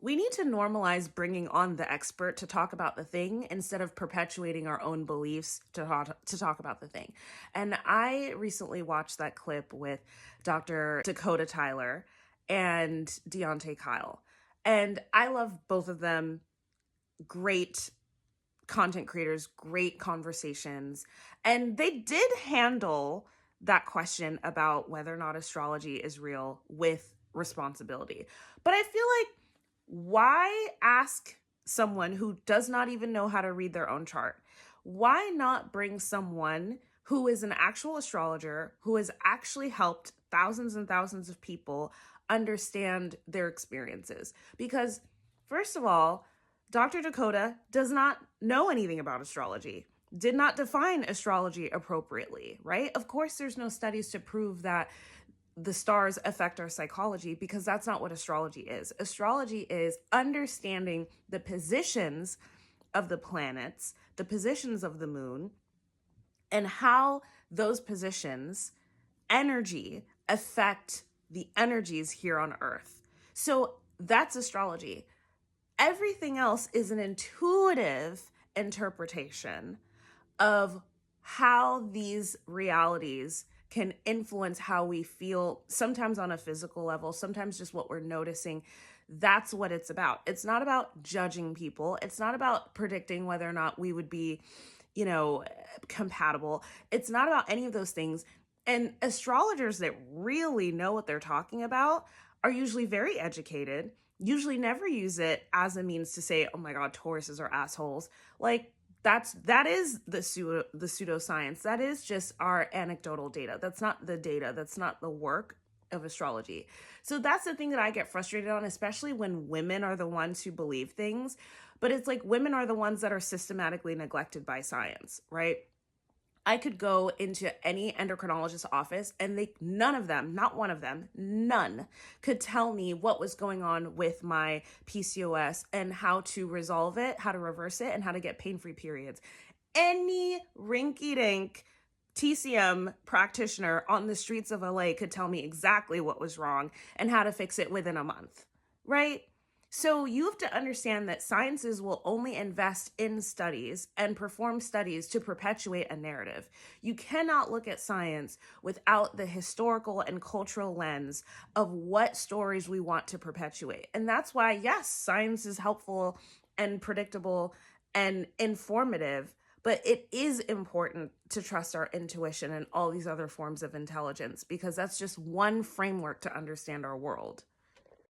We need to normalize bringing on the expert to talk about the thing instead of perpetuating our own beliefs to talk about the thing. And I recently watched that clip with Dr. Dakota Tyler and Deontay Kyle. And I love both of them. Great content creators, great conversations. And they did handle that question about whether or not astrology is real with responsibility. But I feel like, why ask someone who does not even know how to read their own chart? Why not bring someone who is an actual astrologer, who has actually helped thousands and thousands of people understand their experiences? Because, first of all, Dr. Dakota does not know anything about astrology, did not define astrology appropriately, right? Of course, there's no studies to prove that the stars affect our psychology, because that's not what astrology is. Astrology is understanding the positions of the planets, the positions of the moon, and how those positions, energy, affect the energies here on Earth. So that's astrology. Everything else is an intuitive interpretation of how these realities can influence how we feel, sometimes on a physical level, sometimes just what we're noticing. That's what it's about. It's not about judging people. It's not about predicting whether or not we would be, compatible. It's not about any of those things. And astrologers that really know what they're talking about are usually very educated, usually never use it as a means to say, oh my God, Tauruses are assholes. Like, that is the pseudoscience. That is just our anecdotal data. That's not the data. That's not the work of astrology. So that's the thing that I get frustrated on, especially when women are the ones who believe things. But it's like, women are the ones that are systematically neglected by science, right? I could go into any endocrinologist's office and none of them, not one of them, none could tell me what was going on with my PCOS and how to resolve it, how to reverse it, and how to get pain-free periods. Any rinky-dink TCM practitioner on the streets of LA could tell me exactly what was wrong and how to fix it within a month, right? So you have to understand that sciences will only invest in studies and perform studies to perpetuate a narrative. You cannot look at science without the historical and cultural lens of what stories we want to perpetuate. And that's why, yes, science is helpful and predictable and informative, but it is important to trust our intuition and all these other forms of intelligence, because that's just one framework to understand our world.